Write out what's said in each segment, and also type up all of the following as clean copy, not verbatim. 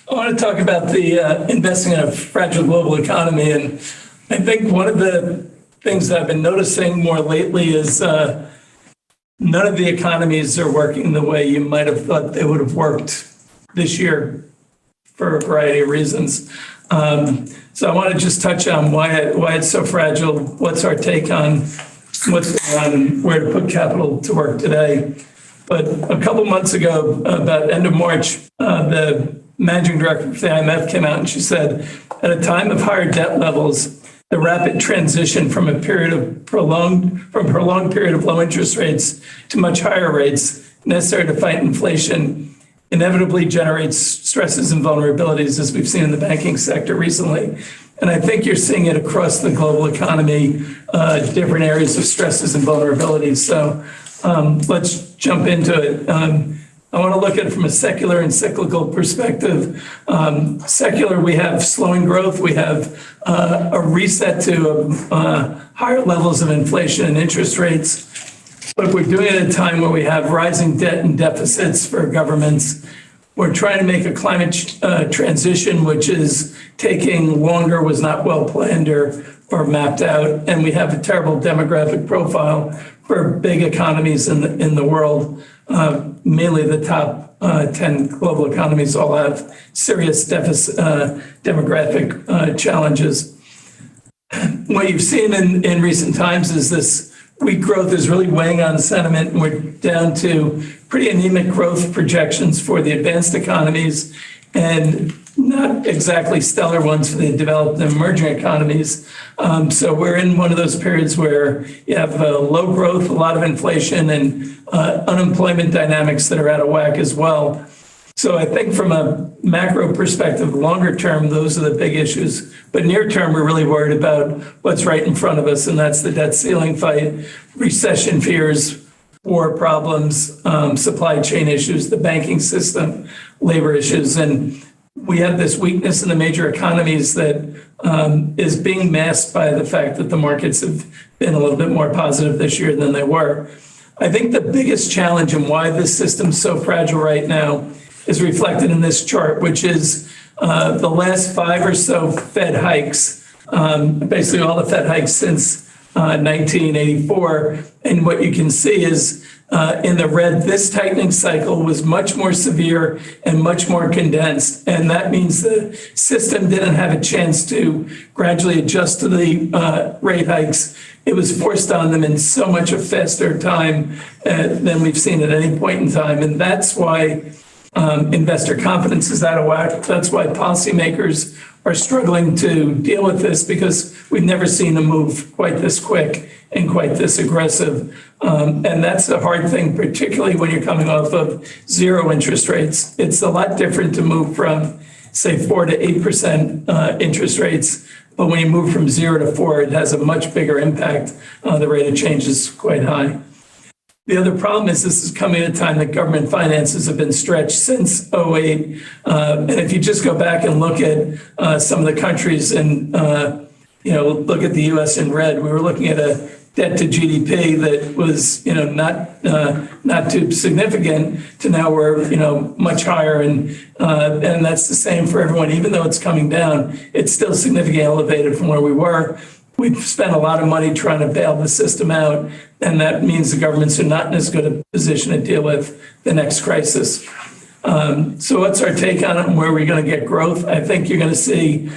I want to talk about the investing in a fragile global economy. And I think one of the things that I've been noticing more lately is none of the economies are working the way you might have thought they would have worked this year for a variety of reasons. So I want to just touch on why it's so fragile, what's our take on what's going on and where to put capital to work today. But a couple months ago, about end of March, the managing director of the IMF came out and she said, at a time of higher debt levels, the rapid transition from a prolonged period of low interest rates to much higher rates necessary to fight inflation inevitably generates stresses and vulnerabilities, as we've seen in the banking sector recently. And I think you're seeing it across the global economy, different areas of stresses and vulnerabilities. So let's jump into it. I want to look at it from a secular and cyclical perspective. Secular, we have slowing growth. We have a reset to higher levels of inflation and interest rates. But we're doing it at a time where we have rising debt and deficits for governments. We're trying to make a climate transition, which is taking longer, was not well planned or mapped out. And we have a terrible demographic profile for big economies in the world. Mainly the top 10 global economies all have serious demographic challenges. What you've seen in recent times is this weak growth is really weighing on sentiment, and we're down to pretty anemic growth projections for the advanced economies and not exactly stellar ones for the developed and emerging economies. So we're in one of those periods where you have low growth, a lot of inflation, and unemployment dynamics that are out of whack as well. So I think from a macro perspective, longer term, those are the big issues. But near term, we're really worried about what's right in front of us, and that's the debt ceiling fight, recession fears, war problems, supply chain issues, the banking system, labor issues. And we have this weakness in the major economies that is being masked by the fact that the markets have been a little bit more positive this year than they were. I think the biggest challenge and why this system's so fragile right now is reflected in this chart, which is the last 5 or so Fed hikes, basically all the Fed hikes since 1984. And what you can see is in the red, this tightening cycle was much more severe and much more condensed. And that means the system didn't have a chance to gradually adjust to the rate hikes. It was forced on them in so much a faster time than we've seen at any point in time. And that's why investor confidence is out of whack. That's why policymakers are struggling to deal with this, because we've never seen a move quite this quick and quite this aggressive. And that's a hard thing, particularly when you're coming off of zero interest rates. It's a lot different to move from, say, 4 to 8% interest rates. But when you move from 0 to 4, it has a much bigger impact. The rate of change is quite high. The other problem is this is coming at a time that government finances have been stretched since '08. And if you just go back and look at some of the countries and, look at the US in red, we were looking at a debt to GDP that was, not too significant to now we're, much higher. And that's the same for everyone. Even though it's coming down, it's still significantly elevated from where we were. We've spent a lot of money trying to bail the system out, and that means the governments are not in as good a position to deal with the next crisis. So what's our take on it and where are we going to get growth? I think you're going to see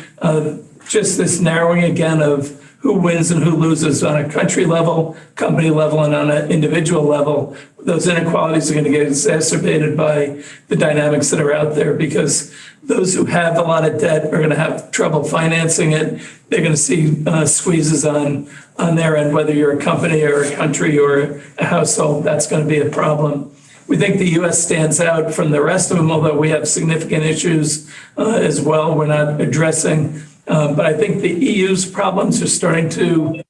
just this narrowing again of who wins and who loses on a country level, company level, and on an individual level. Those inequalities are going to get exacerbated by the dynamics that are out there, because those who have a lot of debt are going to have trouble financing it. They're going to see squeezes on their end, whether you're a company or a country or a household. That's going to be a problem. We think the U.S. stands out from the rest of them, although we have significant issues as well we're not addressing. But I think the EU's problems are starting to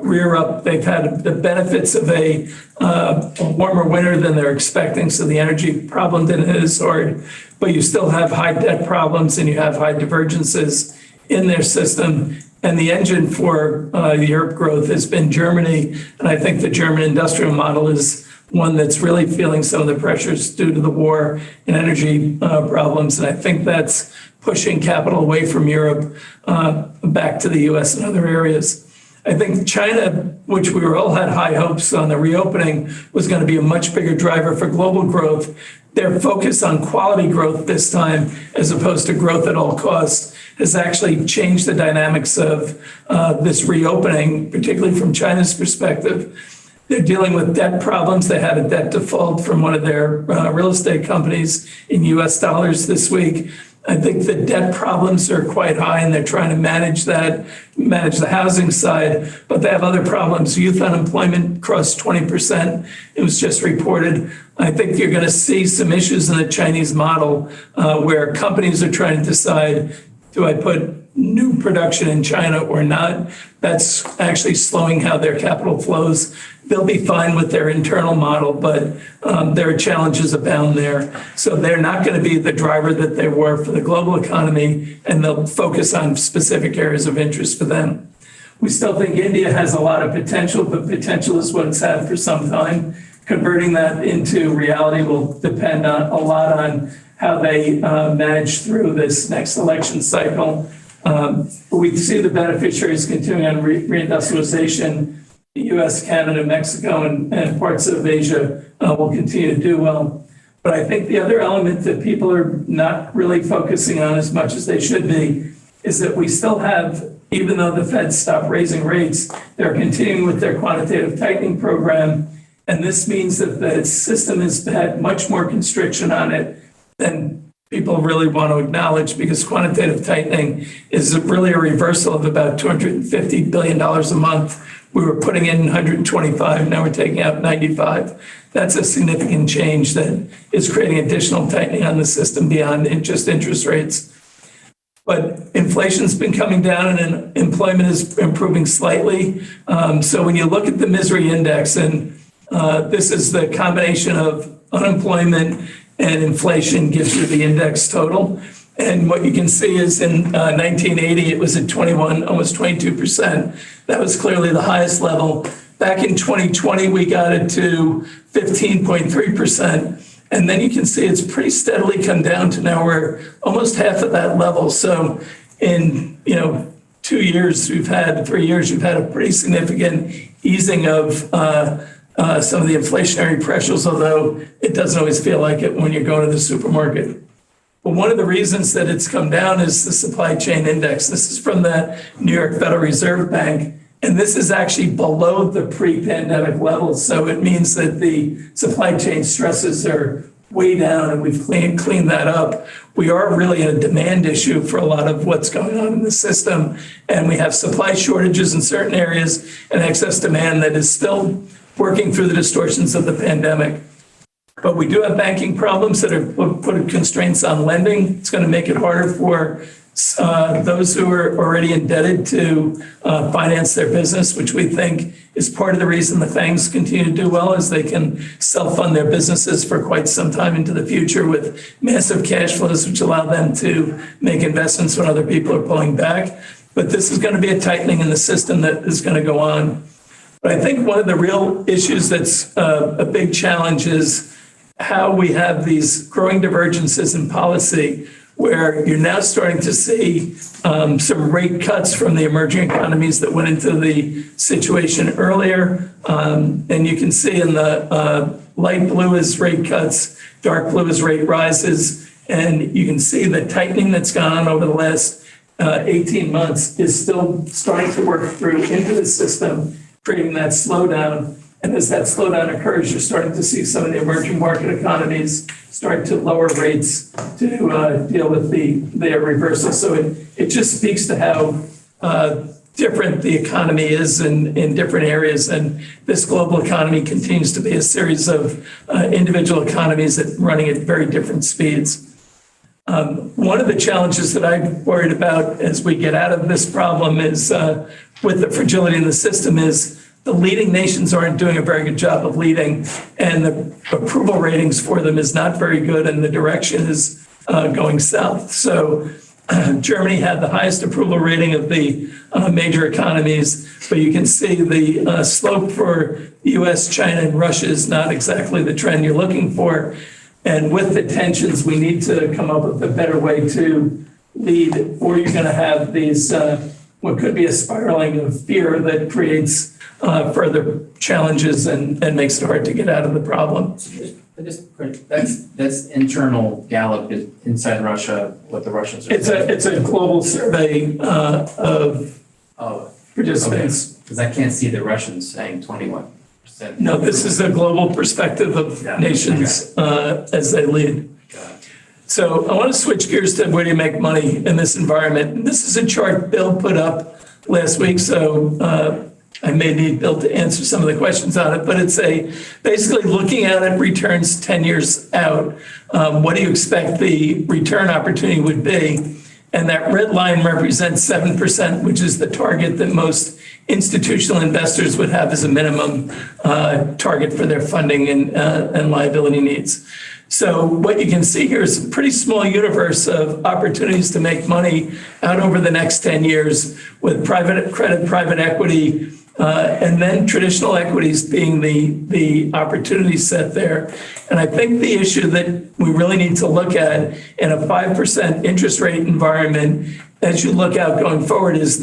rear up. They've had the benefits of a warmer winter than they're expecting, so the energy problem didn't hit as hard. But you still have high debt problems and you have high divergences in their system. And the engine for Europe growth has been Germany. And I think the German industrial model is one that's really feeling some of the pressures due to the war and energy problems. And I think that's pushing capital away from Europe back to the US and other areas. I think China, which we all had high hopes on the reopening, was going to be a much bigger driver for global growth. Their focus on quality growth this time, as opposed to growth at all costs, has actually changed the dynamics of this reopening, particularly from China's perspective. They're dealing with debt problems. They had a debt default from one of their real estate companies in US dollars this week. I think the debt problems are quite high and they're trying to manage the housing side, but they have other problems. Youth unemployment crossed 20%. It was just reported. I think you're going to see some issues in the Chinese model where companies are trying to decide, do I put new production in China or not? That's actually slowing how their capital flows. They'll be fine with their internal model, but there are challenges abound there. So they're not going to be the driver that they were for the global economy, and they'll focus on specific areas of interest for them. We still think India has a lot of potential, but potential is what it's had for some time. Converting that into reality will depend a lot on how they manage through this next election cycle. We see the beneficiaries continuing on reindustrialization. The US, Canada, Mexico, and parts of Asia will continue to do well. But I think the other element that people are not really focusing on as much as they should be is that we still have, even though the Fed stopped raising rates, they're continuing with their quantitative tightening program. And this means that the system has had much more constriction on it than people really want to acknowledge, because quantitative tightening is really a reversal of about $250 billion a month. We were putting in 125, now we're taking out 95. That's a significant change that is creating additional tightening on the system beyond just interest rates. But inflation's been coming down and employment is improving slightly. So when you look at the misery index, and this is the combination of unemployment and inflation gives you the index total. And what you can see is in 1980, it was at 21, almost 22%. That was clearly the highest level. Back in 2020, we got it to 15.3%. And then you can see it's pretty steadily come down to now we're almost half of that level. So in 3 years, we've had a pretty significant easing of some of the inflationary pressures, although it doesn't always feel like it when you're going to the supermarket. But one of the reasons that it's come down is the supply chain index. This is from the New York Federal Reserve Bank, and this is actually below the pre-pandemic levels. So it means that the supply chain stresses are way down, and we've cleaned that up. We are really in a demand issue for a lot of what's going on in the system, and we have supply shortages in certain areas and excess demand that is still working through the distortions of the pandemic. But we do have banking problems that are put constraints on lending. It's going to make it harder for those who are already indebted to finance their business, which we think is part of the reason the FANGs continue to do well, is they can self-fund their businesses for quite some time into the future with massive cash flows, which allow them to make investments when other people are pulling back. But this is going to be a tightening in the system that is going to go on. But I think one of the real issues that's a big challenge is how we have these growing divergences in policy, where you're now starting to see some rate cuts from the emerging economies that went into the situation earlier. And you can see in the light blue is rate cuts, dark blue is rate rises. And you can see the tightening that's gone on over the last 18 months is still starting to work through into the system, creating that slowdown. And as that slowdown occurs, you're starting to see some of the emerging market economies start to lower rates to deal with their reversal. So it just speaks to how different the economy is in different areas. And this global economy continues to be a series of individual economies that running at very different speeds. One of the challenges that I'm worried about as we get out of this problem is with the fragility in the system is the leading nations aren't doing a very good job of leading, and the approval ratings for them is not very good, and the direction is going south. So Germany had the highest approval rating of the major economies, but you can see the slope for the US, China, and Russia is not exactly the trend you're looking for. And with the tensions, we need to come up with a better way to lead, or you're going to have these, what could be a spiraling of fear that creates further challenges and makes it hard to get out of the problem. That's internal Gallup inside Russia, what the Russians are saying. It's a global survey of participants. Because I can't see the Russians saying 21%. No, this is a global perspective of nations as they lead. So I want to switch gears to where do you make money in this environment. And this is a chart Bill put up last week, so I may need Bill to answer some of the questions on it, but it's basically looking at returns 10 years out. What do you expect the return opportunity would be? And that red line represents 7%, which is the target that most institutional investors would have as a minimum target for their funding and liability needs. So what you can see here is a pretty small universe of opportunities to make money out over the next 10 years with private credit, private equity, and then traditional equities being the opportunity set there. And I think the issue that we really need to look at in a 5% interest rate environment as you look out going forward is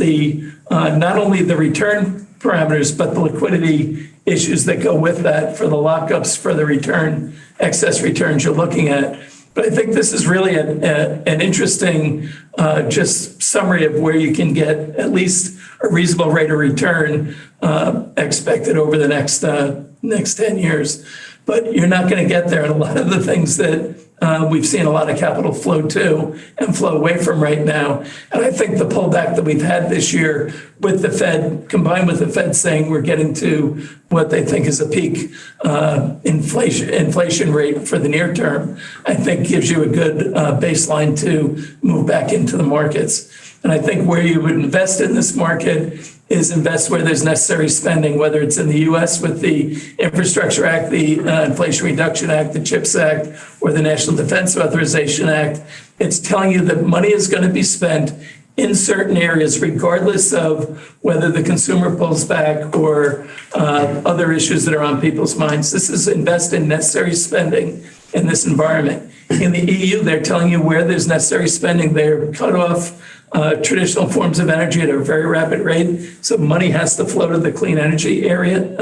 not only the return parameters, but the liquidity issues that go with that for the lockups for the excess returns you're looking at. But I think this is really an interesting just summary of where you can get at least a reasonable rate of return expected over the next 10 years. But you're not going to get there. And a lot of the things that we've seen a lot of capital flow to and flow away from right now. And I think the pullback that we've had this year with the Fed, combined with the Fed saying we're getting to what they think is a peak inflation rate for the near term, I think gives you a good baseline to move back into the markets. And I think where you would invest in this market is invest where there's necessary spending, whether it's in the US with the Infrastructure Act, the Inflation Reduction Act, the CHIPS Act, or the National Defense Authorization Act. It's telling you that money is going to be spent in certain areas, regardless of whether the consumer pulls back or other issues that are on people's minds. This is invest in necessary spending in this environment. In the EU, they're telling you where there's necessary spending. They're cut off traditional forms of energy at a very rapid rate. So money has to flow to the clean energy area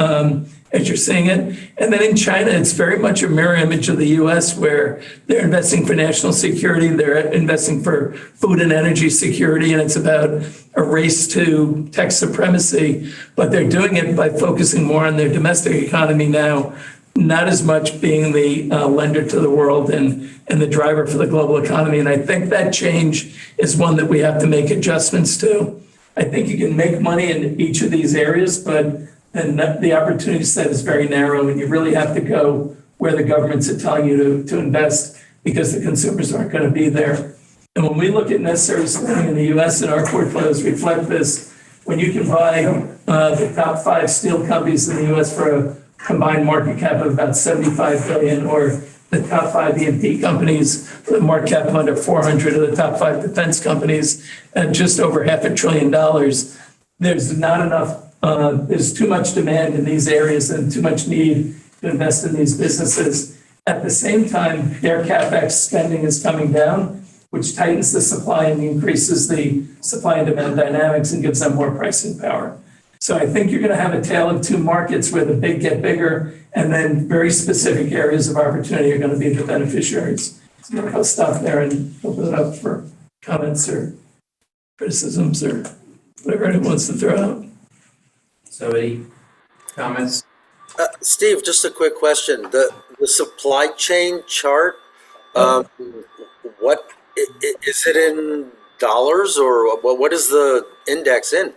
as you're seeing it. And then in China, it's very much a mirror image of the US where they're investing for national security. They're investing for food and energy security. And it's about a race to tech supremacy. But they're doing it by focusing more on their domestic economy now, not as much being the lender to the world and the driver for the global economy. And I think that change is one that we have to make adjustments to. I think you can make money in each of these areas, but then the opportunity set is very narrow and you really have to go where the governments are telling you to invest because the consumers aren't going to be there. And when we look at necessary spending in the US and our portfolios reflect this, when you can buy the top 5 steel companies in the US for a combined market cap of about 75 billion, or the top 5 E&P companies with a market cap of under 400, or the top 5 defense companies at just over $500 billion. There's not enough, there's too much demand in these areas and too much need to invest in these businesses. At the same time, their CapEx spending is coming down, which tightens the supply and increases the supply and demand dynamics and gives them more pricing power. So I think you're going to have a tale of two markets where the big get bigger and then very specific areas of opportunity are going to be the beneficiaries. So I'll stop there and open it up for comments or criticisms or whatever anyone wants to throw out. So any comments? Steve, just a quick question. The supply chain chart, what is it in dollars or what is the index in?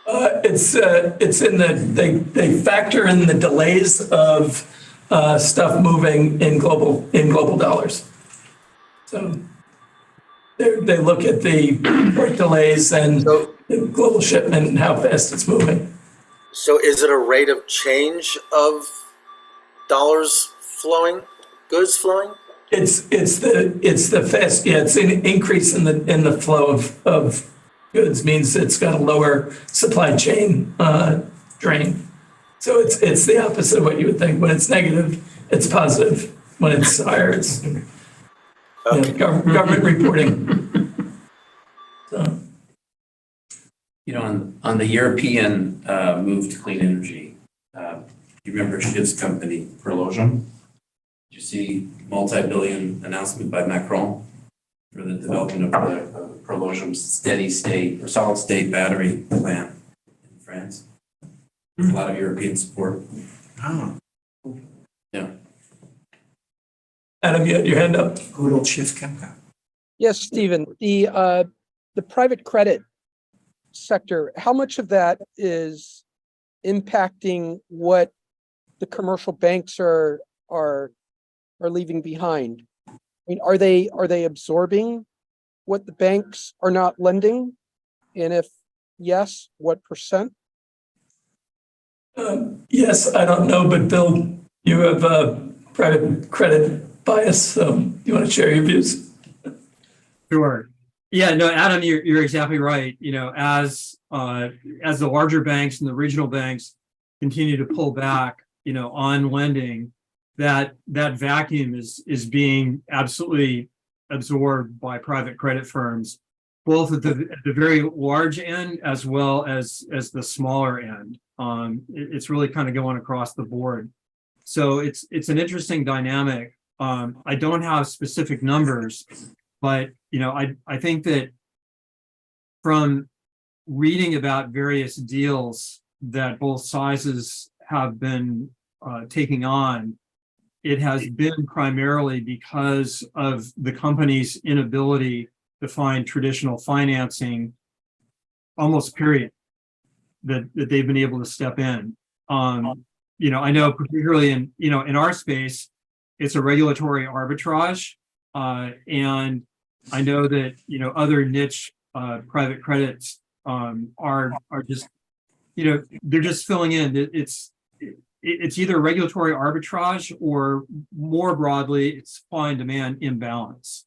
It's in they factor in the delays of stuff moving in global dollars. So they look at the port delays and the global shipment and how fast it's moving. So is it a rate of change of dollars flowing, goods flowing? It's the fast, yeah, it's an increase in the flow of goods means it's got a lower supply chain drain. So it's the opposite of what you would think. When it's negative, it's positive. When it's higher, it's government reporting. So. You know, on the European move to clean energy, you remember Schiff's company, Prologem? Did you see multi-billion announcement by Macron for the development of Prologem's steady state or solid state battery plant in France? A lot of European support. Oh, Yeah. Adam, you had your hand up. good old Schiff Chemical. Yes, Stephen, the private credit sector, how much of that is impacting what the commercial banks are leaving behind? I mean, are they absorbing what the banks are not lending? And if yes, what percent? Yes, I don't know, but Bill, you have a private credit bias, so you want to share your views? Sure. Yeah, no, Adam, you're exactly right. You know, as the larger banks and the regional banks continue to pull back, you know, on lending, that vacuum is being absolutely absorbed by private credit firms, both at the very large end as well as the smaller end. It's really kind of going across the board. So it's an interesting dynamic. I don't have specific numbers, but you know, I think that from reading about various deals that both sizes have been taking on, it has been primarily because of the company's inability to find traditional financing, almost period, that they've been able to step in. You know, I know particularly in our space, it's a regulatory arbitrage, and I know that, you know, other niche private credits are just, you know, they're just filling in. It's either regulatory arbitrage or more broadly, it's supply and demand imbalance.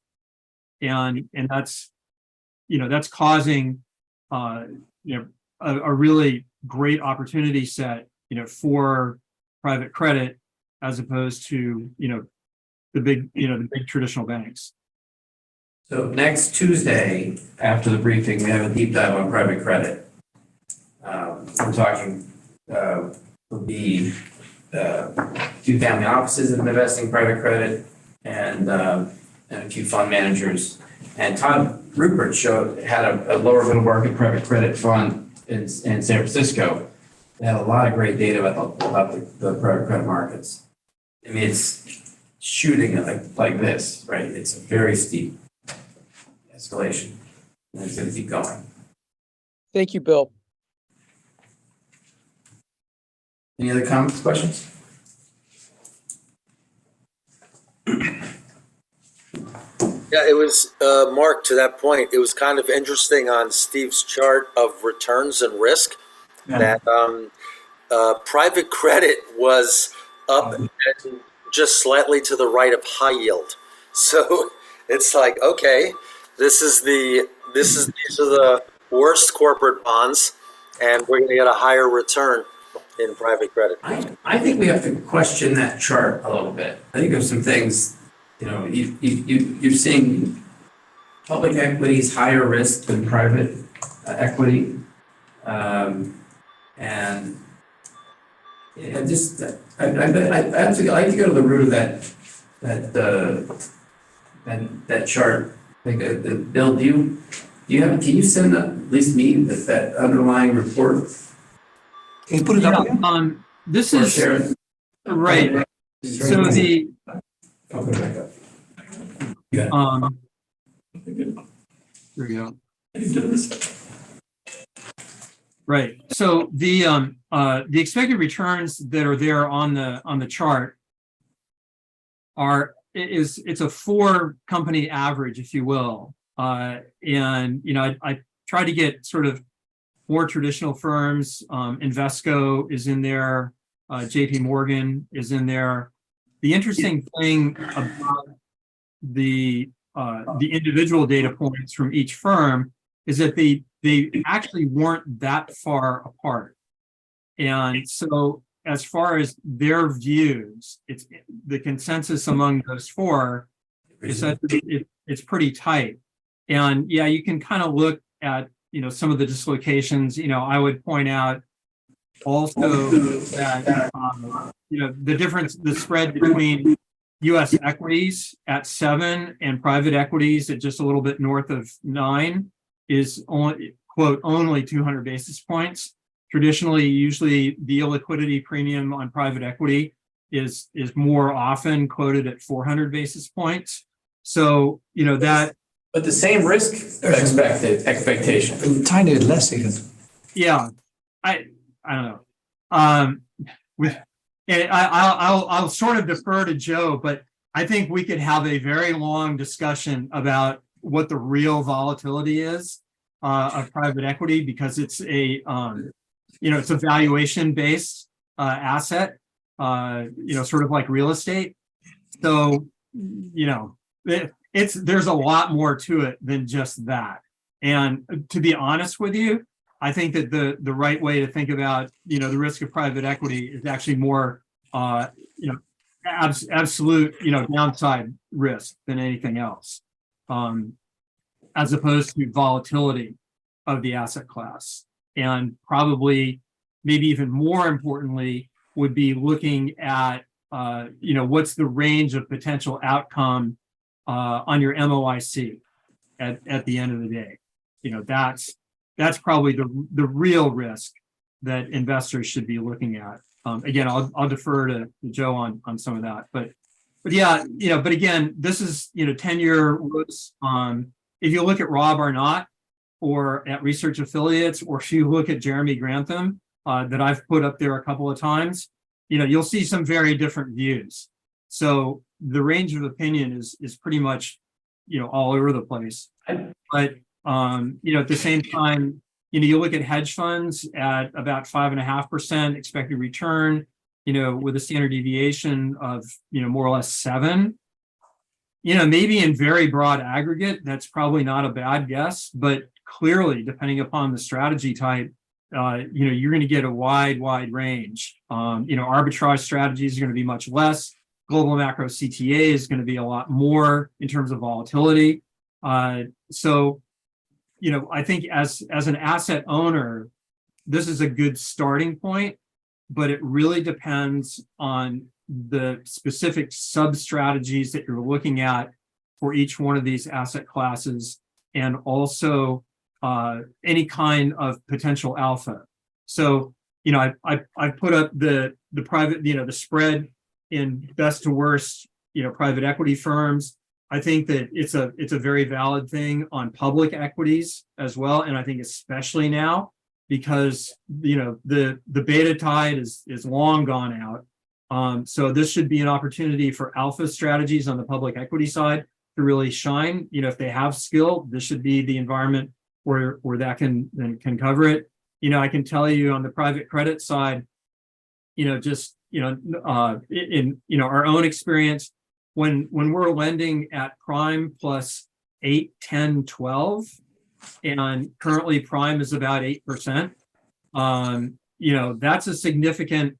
And that's, you know, that's causing, you know, a really great opportunity set, you know, for private credit as opposed to, you know, the big traditional banks. So next Tuesday, after the briefing, we have a deep dive on private credit. We're talking, will be two family offices that invest in private credit and a few fund managers. And Todd Rupert had a lower middle market private credit fund in San Francisco. They had a lot of great data about the private credit markets. I mean, it's shooting like this, right? It's a very steep escalation, and it's going to keep going. Thank you, Bill. Any other comments, questions? Yeah, it was, Mark, to that point, it was kind of interesting on Steve's chart of returns and risk that private credit was up and just slightly to the right of high yield. So it's like, okay, these are the worst corporate bonds, and we're going to get a higher return in private credit. I think we have to question that chart a little bit. I think there's some things, you know, you're seeing public equities higher risk than private equity, and just I like to go to the root of that chart. I think Bill, can you send at least me that underlying report? Can you put it up again? This Or is share it? right. So the I'll put it back up. there we go. Right. So the expected returns that are there on the chart it's a 4 company average, if you will. And you know, I try to get sort of more traditional firms. Invesco is in there. JP Morgan is in there. The interesting thing about the individual data points from each firm is that they actually weren't that far apart. And so as far as their views, it's the consensus among those four is that it's pretty tight. And yeah, you can kind of look at, some of the dislocations. I would point out also that, the difference, the spread between US equities at 7 and private equities at just a little bit north of 9 is only, quote, only 200 basis points. Traditionally, usually the illiquidity premium on private equity is more often quoted at 400 basis points. So, that. But the same risk expectation. Tiny bit less even. Yeah, I don't know. And I'll sort of defer to Joe, but I think we could have a very long discussion about what the real volatility is of private equity, because it's it's a valuation based asset, sort of like real estate. So, there's a lot more to it than just that. And to be honest with you, I think that the right way to think about, the risk of private equity is actually more, absolute, downside risk than anything else, as opposed to volatility of the asset class. And probably, maybe even more importantly, would be looking at, what's the range of potential outcome on your MOIC at the end of the day. That's probably the real risk that investors should be looking at. Again, I'll defer to Joe on some of that, but yeah, but again, this is 10-year roots. If you look at Rob Arnott or at Research Affiliates, or if you look at Jeremy Grantham that I've put up there a couple of times, you'll see some very different views. So the range of opinion is pretty much all over the place. But at the same time, you look at hedge funds at about 5.5% expected return, with a standard deviation of, more or less 7. Maybe in very broad aggregate, that's probably not a bad guess, but clearly, depending upon the strategy type, you're going to get a wide range. Arbitrage strategies are going to be much less. Global macro CTA is going to be a lot more in terms of volatility. So, I think as an asset owner, this is a good starting point, but it really depends on the specific sub-strategies that you're looking at for each one of these asset classes, and also any kind of potential alpha. So, I put up the private, the spread in best to worst, private equity firms. I think that it's a very valid thing on public equities as well. And I think especially now, because, the beta tide is long gone out. So this should be an opportunity for alpha strategies on the public equity side to really shine. If they have skill, this should be the environment where that can cover it. I can tell you on the private credit side, just, in, our own experience, when we're lending at prime plus 8, 10, 12, and currently prime is about 8%, that's a significant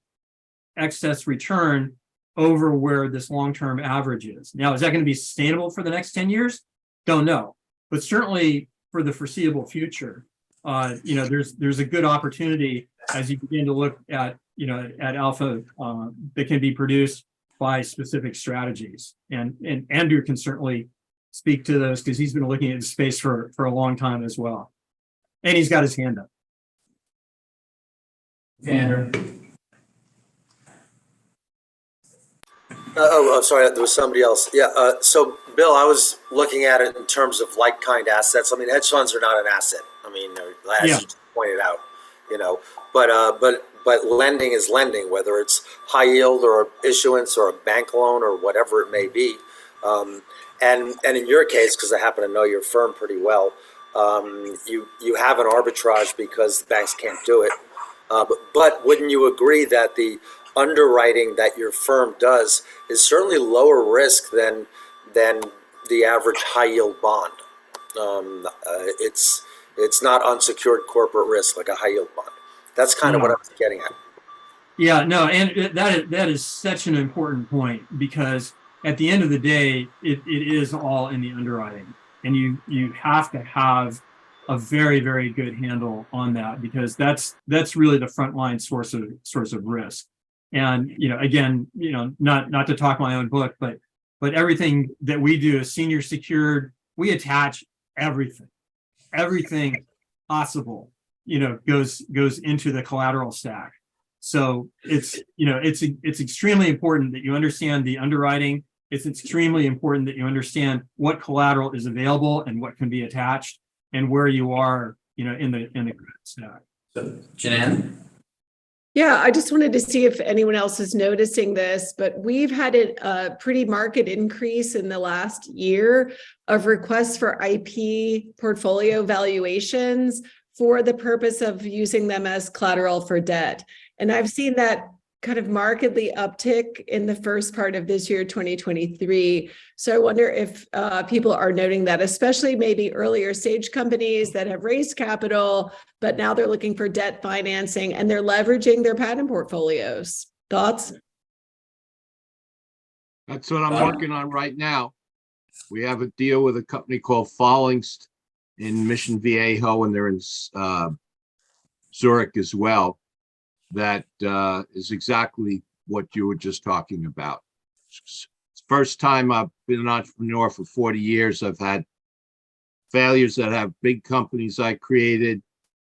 excess return over where this long-term average is. Now, is that going to be sustainable for the next 10 years? Don't know, but certainly for the foreseeable future, there's a good opportunity as you begin to look at, at alpha that can be produced by specific strategies. And Andrew can certainly speak to those, because he's been looking at the space for a long time as well. And he's got his hand up. Andrew. Sorry, there was somebody else. Yeah. So, Bill, I was looking at it in terms of like kind assets. I mean, hedge funds are not an asset. I mean, as you pointed out, but lending is lending, whether it's high yield or issuance or a bank loan or whatever it may be. And in your case, because I happen to know your firm pretty well, you have an arbitrage because the banks can't do it. But wouldn't you agree that the underwriting that your firm does is certainly lower risk than the average high yield bond. It's not unsecured corporate risk like a high yield bond. That's kind of what I was getting at. Yeah, no, and that is such an important point, because at the end of the day, it is all in the underwriting, and you have to have a very, very good handle on that, because that's really the frontline source of risk. And again, not to talk my own book, but everything that we do is senior secured. We attach everything possible, goes into the collateral stack. So it's extremely important that you understand the underwriting. It's extremely important that you understand what collateral is available and what can be attached, and where you are, in the credit stack. So, Janan? Yeah, I just wanted to see if anyone else is noticing this, but we've had a pretty marked increase in the last year of requests for IP portfolio valuations for the purpose of using them as collateral for debt. And I've seen that kind of markedly uptick in the first part of this year, 2023. So I wonder if people are noting that, especially maybe earlier stage companies that have raised capital, but now they're looking for debt financing and they're leveraging their patent portfolios. Thoughts? That's what I'm working on right now. We have a deal with a company called Fallings in Mission Viejo, and they're in Zurich as well. That is exactly what you were just talking about. It's the first time I've been an entrepreneur for 40 years. I've had failures that have big companies I created,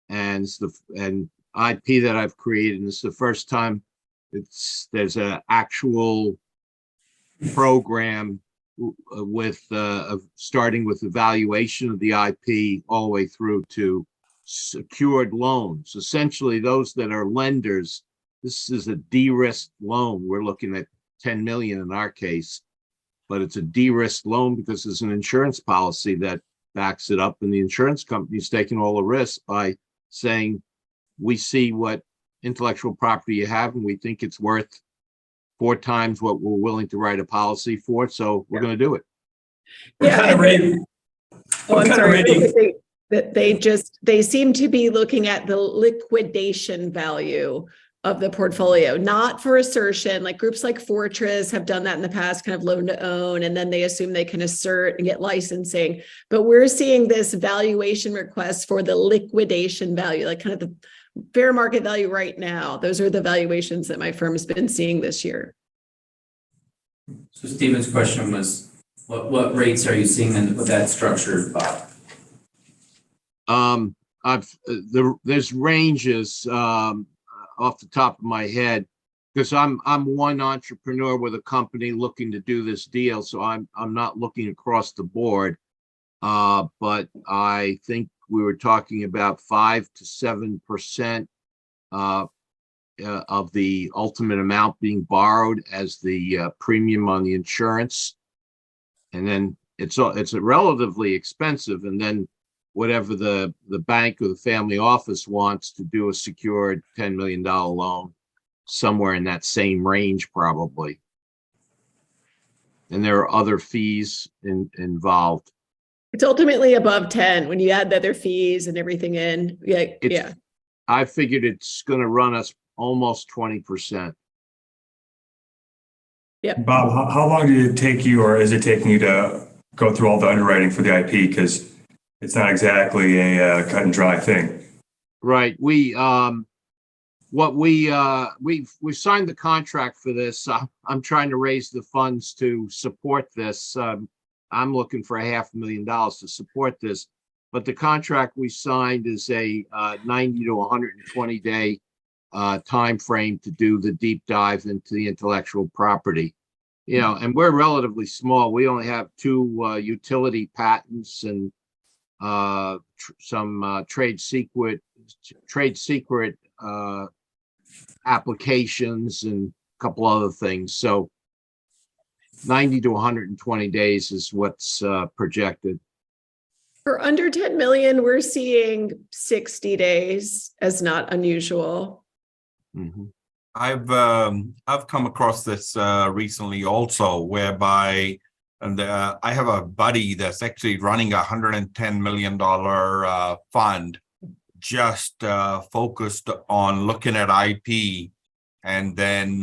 and IP that I've created. And it's the first time there's an actual program with starting with evaluation of the IP all the way through to secured loans. Essentially, those that are lenders, this is a de-risked loan. We're looking at 10 million in our case, but it's a de-risked loan because there's an insurance policy that backs it up, and the insurance company's taking all the risk by saying, we see what intellectual property you have, and we think it's worth 4 times what we're willing to write a policy for, so we're going to do it. What kind of rating? What kind of rating? That they seem to be looking at the liquidation value of the portfolio, not for assertion. Like groups like Fortress have done that in the past, kind of loan to own, and then they assume they can assert and get licensing. But we're seeing this valuation request for the liquidation value, like kind of the fair market value right now. Those are the valuations that my firm has been seeing this year. So Stephen's question was, what rates are you seeing with that structure, Bob? There's ranges off the top of my head, because I'm one entrepreneur with a company looking to do this deal, so I'm not looking across the board. But I think we were talking about 5 to 7% of the ultimate amount being borrowed as the premium on the insurance, and then it's relatively expensive, and then whatever the bank or the family office wants to do a secured $10 million loan, somewhere in that same range probably. And there are other fees involved. It's ultimately above 10 when you add the other fees and everything in. Yeah. I figured it's going to run us almost 20%. Yep. Bob, how long did it take you, or is it taking you, to go through all the underwriting for the IP? Because it's not exactly a cut and dry thing. Right. We've signed the contract for this. I'm trying to raise the funds to support this. I'm looking for $500,000 to support this, but the contract we signed is a 90 to 120 day time frame to do the deep dive into the intellectual property. And we're relatively small. We only have 2 utility patents and some trade secret applications and a couple other things. So 90 to 120 days is what's projected. For under 10 million, we're seeing 60 days as not unusual. Mm-hmm. I've come across this recently also, whereby And I have a buddy that's actually running $110 million fund just focused on looking at IP and then,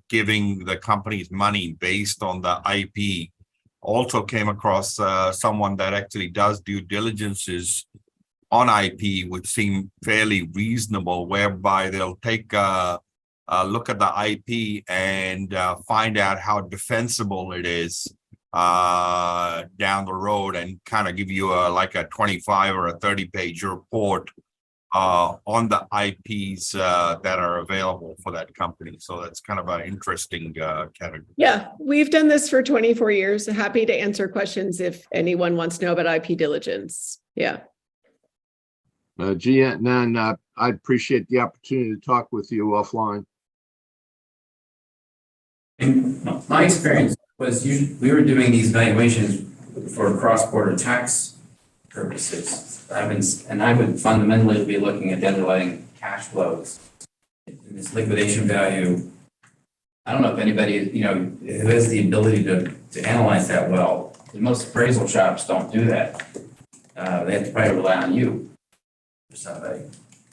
giving the companies money based on the IP. Also came across someone that actually does due diligences on IP, which seem fairly reasonable, whereby they'll take look at the IP and find out how defensible it is down the road, and kind of give you like a 25 or a 30-page report on the IPs that are available for that company. So that's kind of an interesting category. Yeah, we've done this for 24 years. Happy to answer questions if anyone wants to know about IP diligence. Yeah. Nan, I appreciate the opportunity to talk with you offline. In my experience was we were doing these valuations for cross-border tax purposes. I would fundamentally be looking at the underlying cash flows. In this liquidation value, I don't know if anybody, who has the ability to analyze that well. Most appraisal shops don't do that. They have to probably rely on you or somebody.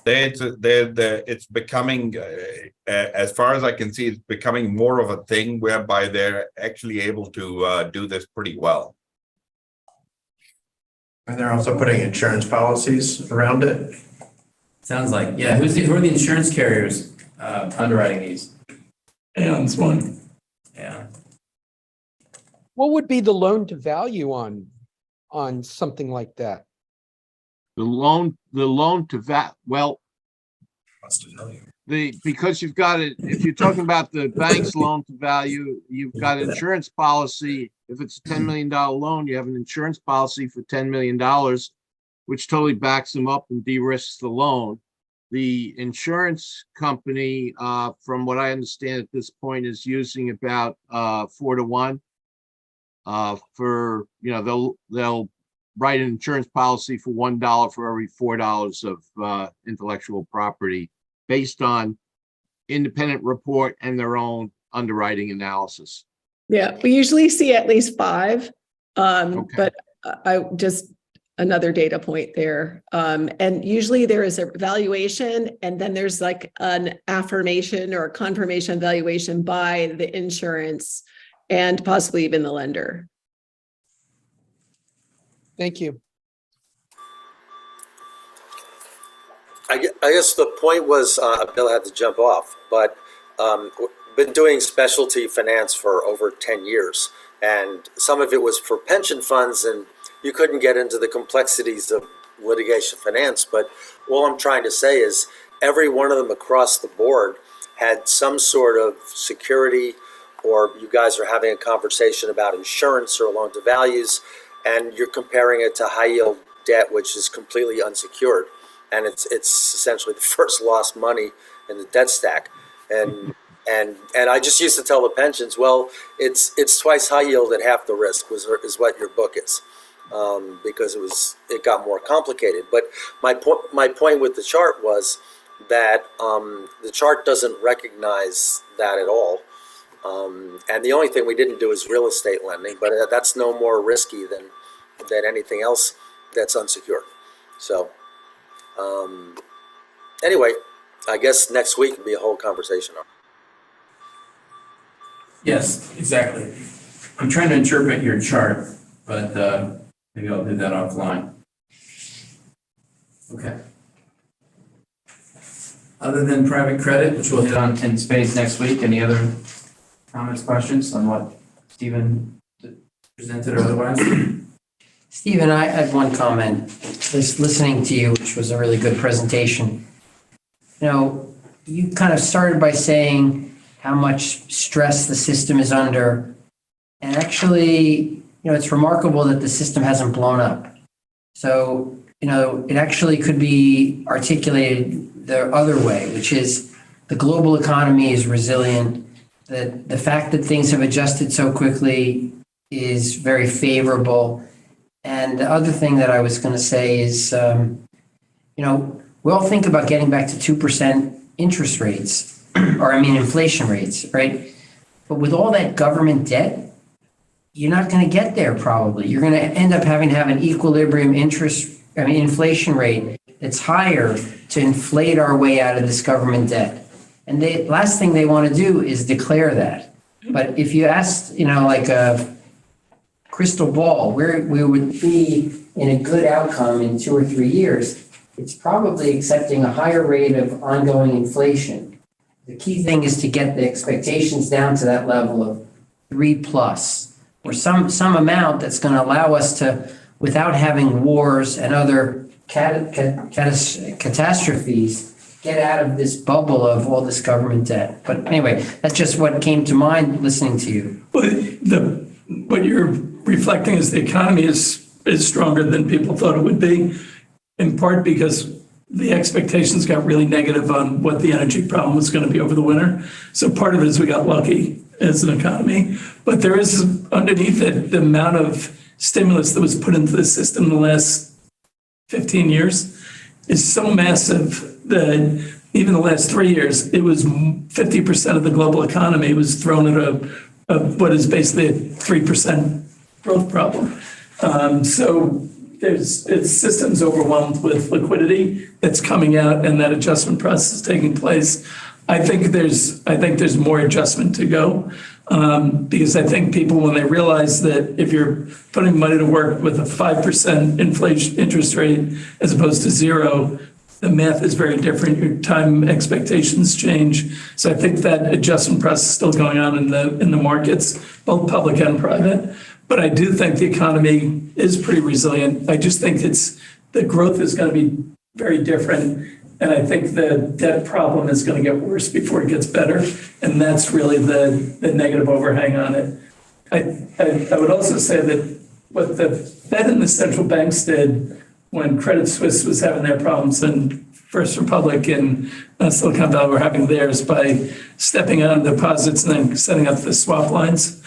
It's becoming, as far as I can see, it's becoming more of a thing whereby they're actually able to do this pretty well. And they're also putting insurance policies around it. Sounds like, yeah. Who are the insurance carriers underwriting these? Aon's one. Yeah. What would be the loan to value on something like that? The loan to well, because you've got it, if you're talking about the bank's loan to value, you've got insurance policy. If it's a $10 million loan, you have an insurance policy for $10 million, which totally backs them up and de-risks the loan. The insurance company, from what I understand at this point, is using about 4-to-1 for, they'll write an insurance policy for $1 for every $4 of intellectual property, based on independent report and their own underwriting analysis. Yeah, we usually see at least 5, Okay. but I just another data point there. And usually there is a valuation, and then there's like an affirmation or a confirmation valuation by the insurance and possibly even the lender. Thank you. I guess the point was, Bill had to jump off, but been doing specialty finance for over 10 years. And some of it was for pension funds, and you couldn't get into the complexities of litigation finance. But all I'm trying to say is every one of them across the board had some sort of security, or you guys are having a conversation about insurance or loan to values, and you're comparing it to high yield debt, which is completely unsecured. And it's essentially the first lost money in the debt stack. And I just used to tell the pensions, well, it's twice high yield at half the risk is what your book is, because it got more complicated. But my point with the chart was that the chart doesn't recognize that at all. And the only thing we didn't do is real estate lending, but that's no more risky than anything else that's unsecured. So anyway, I guess next week will be a whole conversation on it. Yes, exactly. I'm trying to interpret your chart, but maybe I'll do that offline. Okay. Other than private credit, which we'll hit on in spades next week, any other comments, questions on what Stephen presented or otherwise? Stephen, I had one comment. Just listening to you, which was a really good presentation. You kind of started by saying how much stress the system is under. And actually, it's remarkable that the system hasn't blown up. So, it actually could be articulated the other way, which is the global economy is resilient. The fact that things have adjusted so quickly is very favorable. And the other thing that I was going to say is, we all think about getting back to 2% interest rates, or inflation rates, right? But with all that government debt, you're not going to get there probably. You're going to end up having to have an equilibrium inflation rate that's higher to inflate our way out of this government debt. And the last thing they want to do is declare that. But if you asked, like a crystal ball, where we would be in a good outcome in 2 or 3 years, it's probably accepting a higher rate of ongoing inflation. The key thing is to get the expectations down to that level of 3+, or some amount that's going to allow us to, without having wars and other catastrophes, get out of this bubble of all this government debt. But anyway, that's just what came to mind listening to you. Well, what you're reflecting is the economy is stronger than people thought it would be, in part because the expectations got really negative on what the energy problem was going to be over the winter. So part of it is we got lucky as an economy, but there is underneath it the amount of stimulus that was put into the system in the last 15 years is so massive that even the last 3 years, it was 50% of the global economy was thrown at what is basically a 3% growth problem. So it's systems overwhelmed with liquidity that's coming out, and that adjustment process is taking place. I think there's more adjustment to go, because I think people, when they realize that if you're putting money to work with a 5% inflation interest rate as opposed to 0, the math is very different. Your time expectations change. So I think that adjustment process is still going on in the markets, both public and private. But I do think the economy is pretty resilient. I just think the growth is going to be very different. And I think the debt problem is going to get worse before it gets better. And that's really the negative overhang on it. I would also say that what the Fed and the central banks did when Credit Suisse was having their problems and First Republic and Silicon Valley were having theirs, by stepping out on deposits and then setting up the swap lines,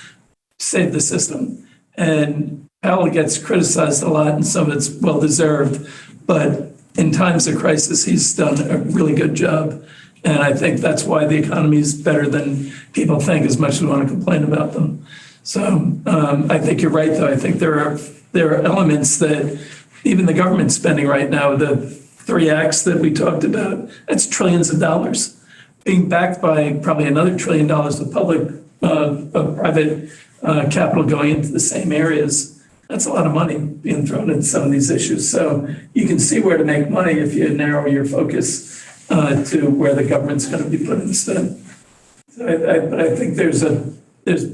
saved the system. And Powell gets criticized a lot, and some of it's well-deserved, but in times of crisis, he's done a really good job. And I think that's why the economy is better than people think, as much as we want to complain about them. So I think you're right, though. I think there are elements that even the government spending right now, the 3 acts that we talked about, that's trillions of dollars being backed by probably another $1 trillion of public, of private capital going into the same areas. That's a lot of money being thrown into some of these issues. So you can see where to make money if you narrow your focus to where the government's going to be put instead. So I think there's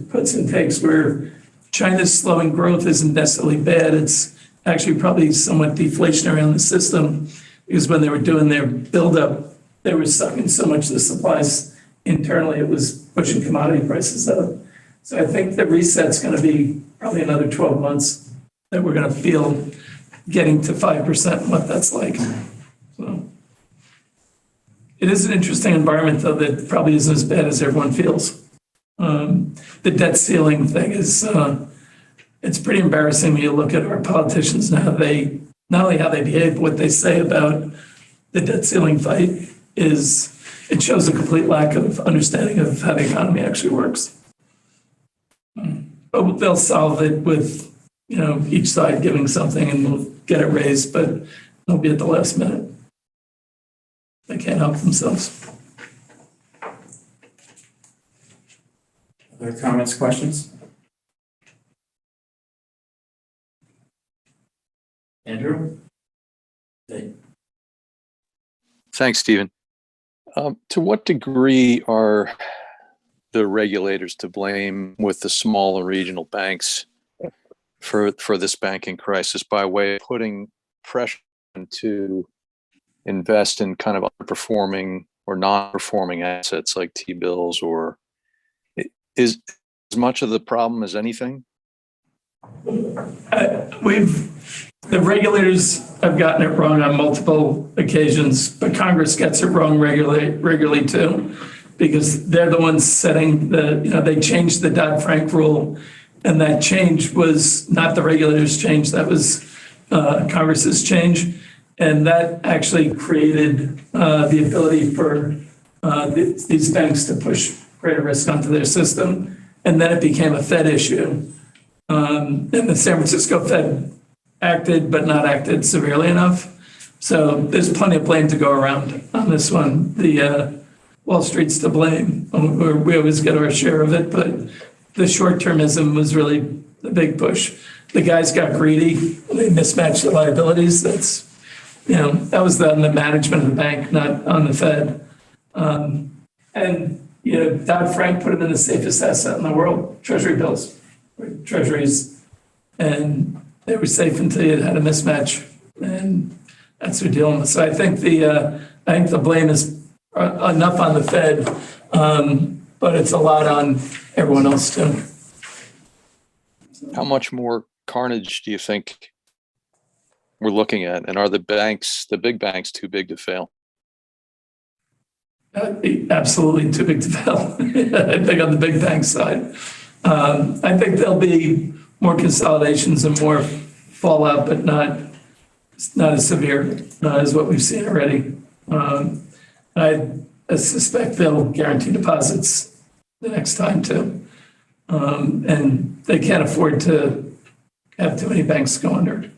puts and takes where China's slowing growth isn't necessarily bad. It's actually probably somewhat deflationary on the system, because when they were doing their buildup, they were sucking so much of the supplies internally, it was pushing commodity prices up. So I think the reset's going to be probably another 12 months that we're going to feel getting to 5% and what that's like. So it is an interesting environment, though, that probably isn't as bad as everyone feels. The debt ceiling thing is, it's pretty embarrassing when you look at our politicians and how they, not only how they behave, but what they say about the debt ceiling fight is, it shows a complete lack of understanding of how the economy actually works. But they'll solve it with, each side giving something and we'll get it raised, but it'll be at the last minute. They can't help themselves. Other comments, questions? Andrew? Thanks, Stephen. To what degree are the regulators to blame with the smaller regional banks for this banking crisis, by way of putting pressure to invest in kind of underperforming or non-performing assets like T-bills, or is as much of the problem as anything? The regulators have gotten it wrong on multiple occasions, but Congress gets it wrong regularly too, because they're the ones setting they changed the Dodd-Frank rule, and that change was not the regulators' change, that was Congress's change. And that actually created the ability for these banks to push greater risk onto their system. And then it became a Fed issue. And the San Francisco Fed acted, but not acted severely enough. So there's plenty of blame to go around on this one. The Wall Street's to blame. We always get our share of it, but the short-termism was really the big push. The guys got greedy. They mismatched the liabilities. That's, that was on the management of the bank, not on the Fed. And, Dodd-Frank put them in the safest asset in the world, Treasury bills, Treasuries. And they were safe until you had a mismatch. And that's what we're dealing with. So I think the blame is enough on the Fed, but it's a lot on everyone else too. How much more carnage do you think we're looking at? And are the big banks too big to fail? Absolutely too big to fail. I think on the big bank side, I think there'll be more consolidations and more fallout, but not as severe as what we've seen already. I suspect they'll guarantee deposits the next time too. And they can't afford to have too many banks go under.